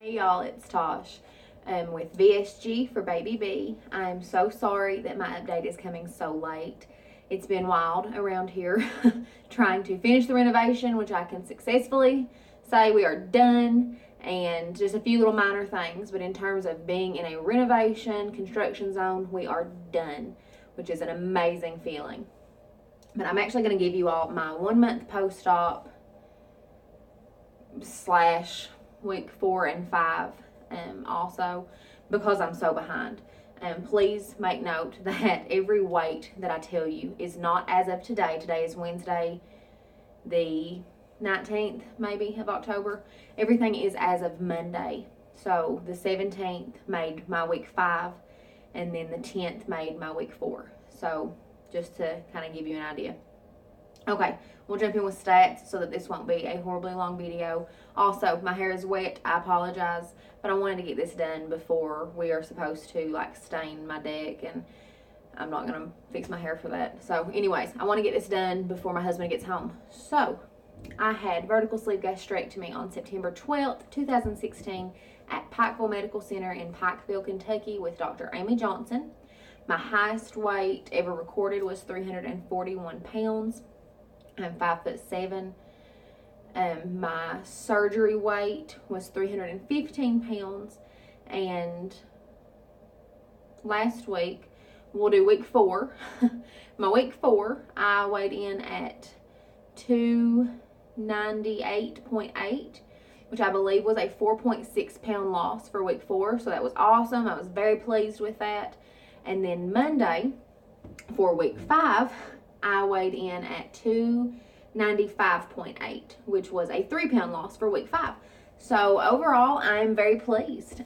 Hey y'all, it's Tosh with VSG for Baby B. I'm so sorry that my update is coming so late. It's been wild around here trying to finish the renovation, which I can successfully say we are done, and just a few little minor things. But in terms of being in a renovation construction zone, we are done, which is an amazing feeling. But I'm actually going to give you all my 1 month post-op slash week 4 and 5 also, because I'm so behind. Please make note that every weight that I tell you is not as of today. Today is Wednesday, the 19th maybe of October. Everything is as of Monday. So the 17th made my week 5, and then the 10th made my week 4. So just to kind of give you an idea. Okay, we'll jump in with stats so that this won't be a horribly long video. Also, my hair is wet. I apologize, but I wanted to get this done before we are supposed to stain my deck, and I'm not going to fix my hair for that. So anyways, I want to get this done before my husband gets home. So I had vertical sleeve gastrectomy on September 12th, 2016 at Pikeville Medical Center in Pikeville, Kentucky with Dr. Amy Johnson. My highest weight ever recorded was 341 pounds. I'm 5'7". My surgery weight was 315 pounds. And last week, we'll do week 4. My week 4, I weighed in at 298.8, which I believe was a 4.6 pound loss for week 4. So that was awesome. I was very pleased with that. And then Monday, for week 5, I weighed in at 295.8, which was a 3 pound loss for week 5. So overall, I'm very pleased.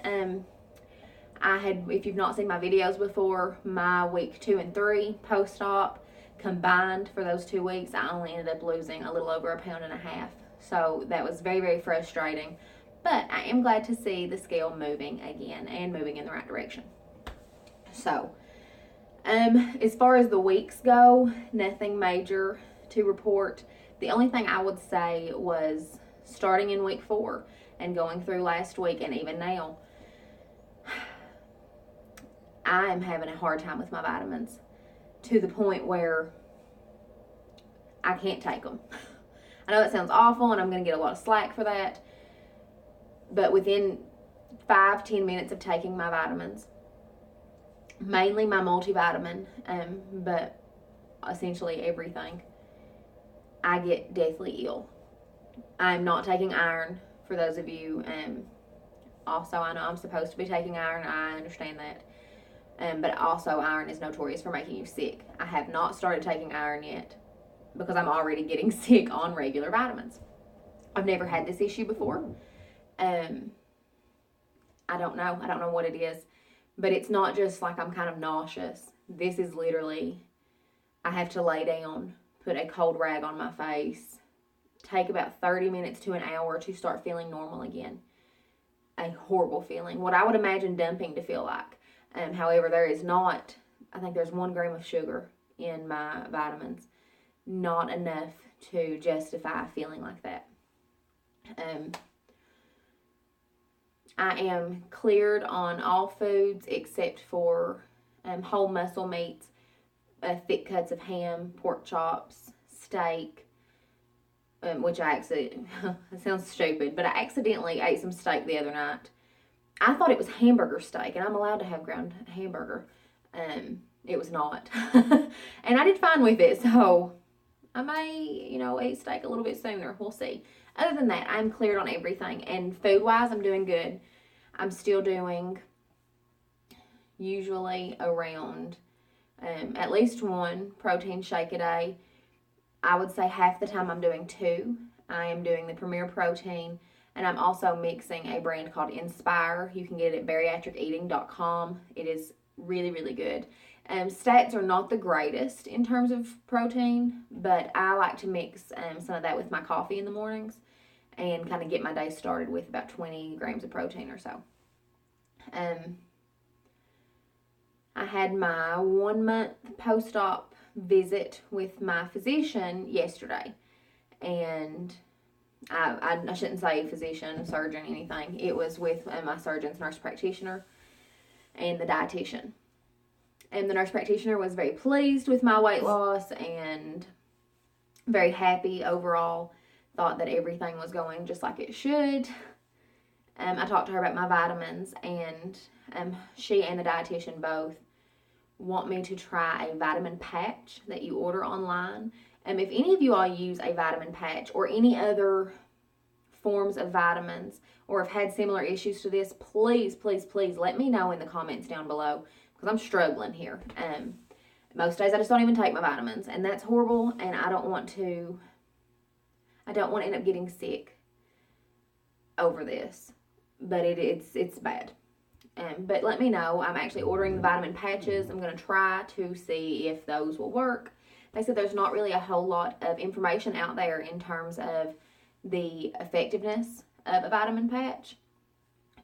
If you've not seen my videos before, my week 2 and 3 post-op combined for those 2 weeks, I only ended up losing a little over 1.5 pounds. So that was very, very frustrating. But I am glad to see the scale moving again and moving in the right direction. So, as far as the weeks go, nothing major to report. The only thing I would say was starting in week 4 and going through last week and even now, I am having a hard time with my vitamins to the point where I can't take them. I know it sounds awful and I'm going to get a lot of slack for that, but within 5-10 minutes of taking my vitamins, mainly my multivitamin, but essentially everything, I get deathly ill. I'm not taking iron, for those of you. Also, I know I'm supposed to be taking iron. I understand that. But also, iron is notorious for making you sick. I have not started taking iron yet because I'm already getting sick on regular vitamins. I've never had this issue before. I don't know. I don't know what it is. But it's not just like I'm kind of nauseous. This is literally, I have to lay down, put a cold rag on my face, take about 30 minutes to an hour to start feeling normal again. A horrible feeling. What I would imagine dumping to feel like. However, there is not, I think there's 1 gram of sugar in my vitamins. Not enough to justify feeling like that. I am cleared on all foods except for whole muscle meats, thick cuts of ham, pork chops, steak, which I actually, it sounds stupid, but I accidentally ate some steak the other night. I thought it was hamburger steak, and I'm allowed to have ground hamburger. It was not. And I did fine with it, so I may, eat steak a little bit sooner. We'll see. Other than that, I'm cleared on everything, and food-wise, I'm doing good. I'm still doing usually around at least 1 protein shake a day. I would say half the time I'm doing 2. I am doing the Premier Protein, and I'm also mixing a brand called Inspire. You can get it at bariatriceating.com. It is really, really good. Stats are not the greatest in terms of protein, but I like to mix some of that with my coffee in the mornings and kind of get my day started with about 20 grams of protein or so. I had my 1 month post-op visit with my physician yesterday, and I shouldn't say physician, surgeon, anything. It was with my surgeon's nurse practitioner and the dietitian. And the nurse practitioner was very pleased with my weight loss and very happy overall. Thought that everything was going just like it should. I talked to her about my vitamins, and she and the dietitian both want me to try a vitamin patch that you order online. If any of you all use a vitamin patch or any other forms of vitamins or have had similar issues to this, please, please, please let me know in the comments down below, because I'm struggling here. Most days I just don't even take my vitamins, and that's horrible, and I don't want to end up getting sick over this, but it's bad. But let me know. I'm actually ordering the vitamin patches. I'm going to try to see if those will work. They said there's not really a whole lot of information out there in terms of the effectiveness of a vitamin patch,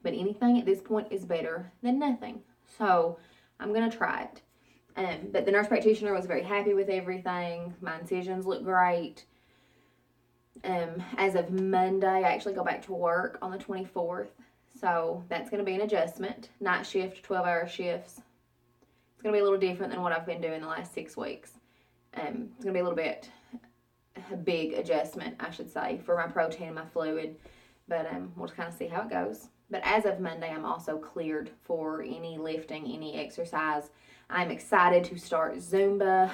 but anything at this point is better than nothing. So I'm going to try it. But the nurse practitioner was very happy with everything. My incisions look great. As of Monday, I actually go back to work on the 24th. So that's going to be an adjustment. Night shift, 12-hour shifts. It's going to be a little different than what I've been doing the last 6 weeks. It's going to be a big adjustment, I should say, for my protein and my fluid. But we'll just kind of see how it goes. But as of Monday, I'm also cleared for any lifting, any exercise. I'm excited to start Zumba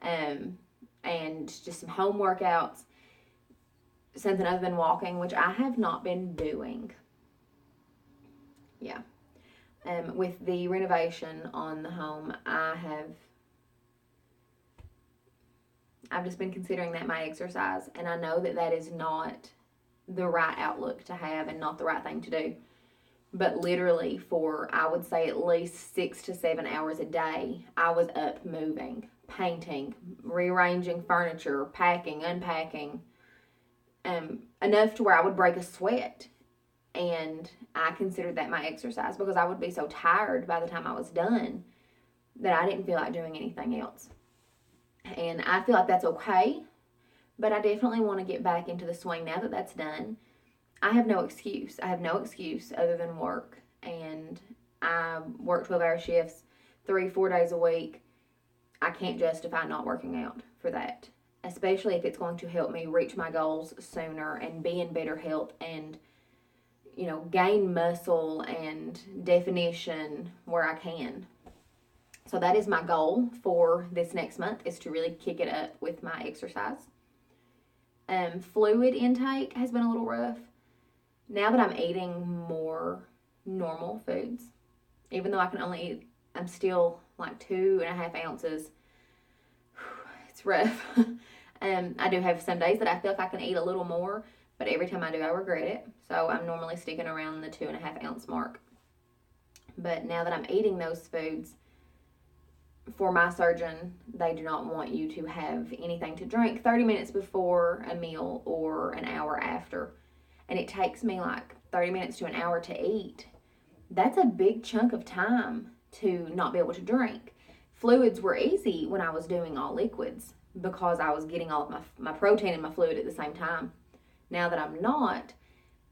and just some home workouts. Something other than walking, which I have not been doing. Yeah. With the renovation on the home, I've just been considering that my exercise, and I know that is not the right outlook to have and not the right thing to do. But literally for, I would say, at least 6 to 7 hours a day, I was up moving, painting, rearranging furniture, packing, unpacking, enough to where I would break a sweat. And I considered that my exercise, because I would be so tired by the time I was done that I didn't feel like doing anything else. And I feel like that's okay, but I definitely want to get back into the swing now that that's done. I have no excuse. I have no excuse other than work. And I work 12-hour shifts 3-4 days a week. I can't justify not working out for that, especially if it's going to help me reach my goals sooner and be in better health and, gain muscle and definition where I can. So that is my goal for this next month, is to really kick it up with my exercise. Fluid intake has been a little rough. Now that I'm eating more normal foods, even though I can only eat, I'm still like 2.5 ounces. It's rough. I do have some days that I feel like I can eat a little more, but every time I do, I regret it. So I'm normally sticking around the 2.5 ounce mark. But now that I'm eating those foods, for my surgeon, they do not want you to have anything to drink 30 minutes before a meal or an hour after. And it takes me like 30 minutes to an hour to eat. That's a big chunk of time to not be able to drink. Fluids were easy when I was doing all liquids, because I was getting all of my protein and my fluid at the same time. Now that I'm not,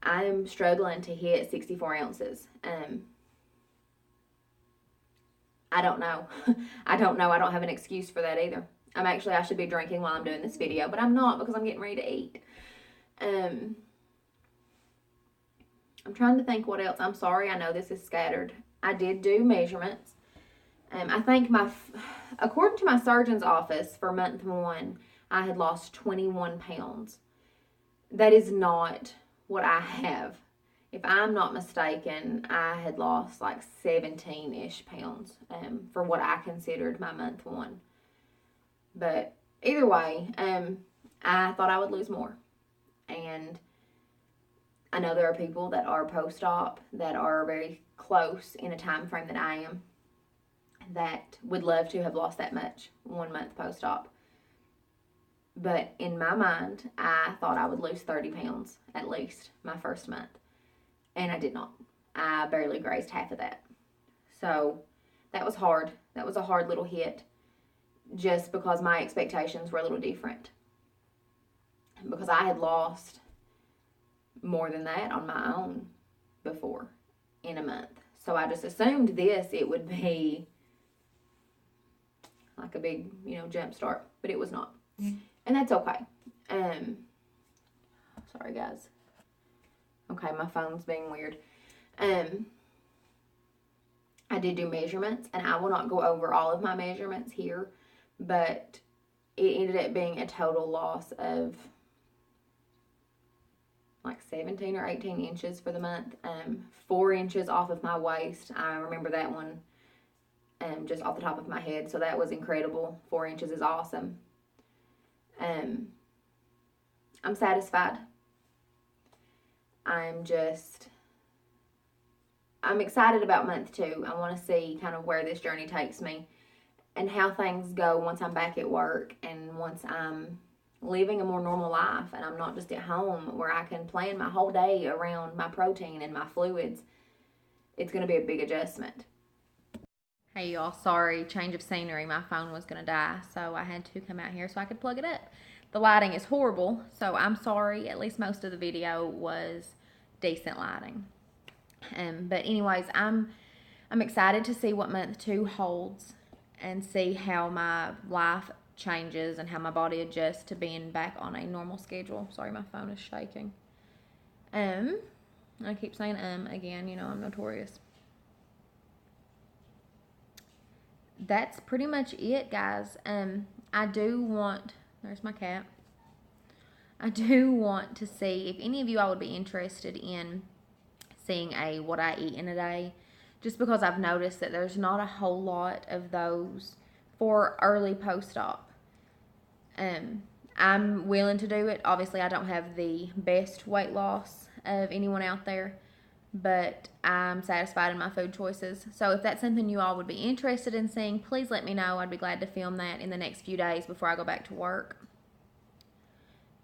I'm struggling to hit 64 ounces. I don't know. I don't have an excuse for that either. I should be drinking while I'm doing this video, but I'm not, because I'm getting ready to eat. I'm trying to think what else. I'm sorry, I know this is scattered. I did do measurements. I think according to my surgeon's office for month 1, I had lost 21 pounds. That is not what I have. If I'm not mistaken, I had lost like 17-ish pounds for what I considered my month 1. But either way, I thought I would lose more. And I know there are people that are post-op that are very close in a time frame that I am, that would love to have lost that much 1 month post-op. But in my mind, I thought I would lose 30 pounds at least my first month. And I did not. I barely grazed half of that. So that was hard. That was a hard little hit, just because my expectations were a little different. Because I had lost more than that on my own before in a month. So I just assumed it would be like a big, jump start, but it was not. And that's okay. Sorry guys. Okay, my phone's being weird. I did do measurements, and I will not go over all of my measurements here, but it ended up being a total loss of like 17 or 18 inches for the month. 4 inches off of my waist. I remember that one just off the top of my head, so that was incredible. 4 inches is awesome. I'm satisfied. I'm excited about month 2. I want to see kind of where this journey takes me and how things go once I'm back at work and once I'm living a more normal life and I'm not just at home, where I can plan my whole day around my protein and my fluids. It's going to be a big adjustment. Hey y'all, sorry, change of scenery. My phone was going to die, so I had to come out here so I could plug it up. The lighting is horrible, so I'm sorry. At least most of the video was decent lighting. But anyways, I'm excited to see what month 2 holds and see how my life changes and how my body adjusts to being back on a normal schedule. Sorry, my phone is shaking. I keep saying again, I'm notorious. That's pretty much it, guys. I do want, there's my cat. I do want to see if any of you all would be interested in seeing a what I eat in a day, just because I've noticed that there's not a whole lot of those for early post-op. I'm willing to do it. Obviously, I don't have the best weight loss of anyone out there, but I'm satisfied in my food choices. So if that's something you all would be interested in seeing, please let me know. I'd be glad to film that in the next few days before I go back to work.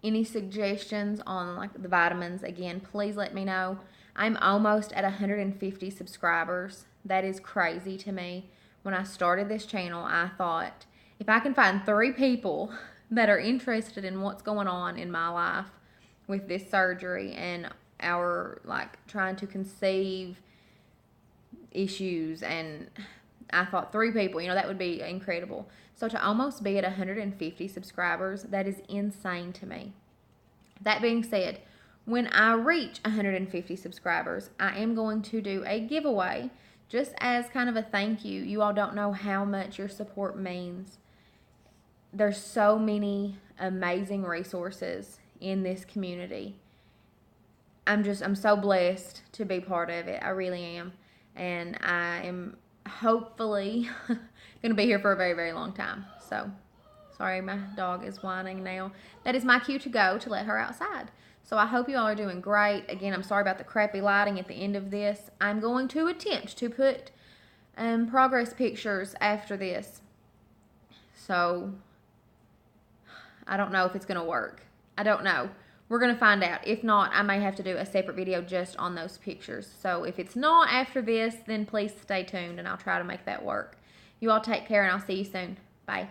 Any suggestions on like the vitamins, again, please let me know. I'm almost at 150 subscribers. That is crazy to me. When I started this channel, I thought, if I can find 3 people that are interested in what's going on in my life with this surgery and our trying to conceive issues, and I thought 3 people, that would be incredible. So to almost be at 150 subscribers, that is insane to me. That being said, when I reach 150 subscribers, I am going to do a giveaway just as kind of a thank you. You all don't know how much your support means. There's so many amazing resources in this community. I'm so blessed to be part of it. I really am. And I am hopefully going to be here for a very, very long time. So, sorry, my dog is whining now. That is my cue to go to let her outside. So I hope you all are doing great. Again, I'm sorry about the crappy lighting at the end of this. I'm going to attempt to put progress pictures after this. So, I don't know if it's going to work. I don't know. We're going to find out. If not, I may have to do a separate video just on those pictures. So if it's not after this, then please stay tuned and I'll try to make that work. You all take care and I'll see you soon. Bye.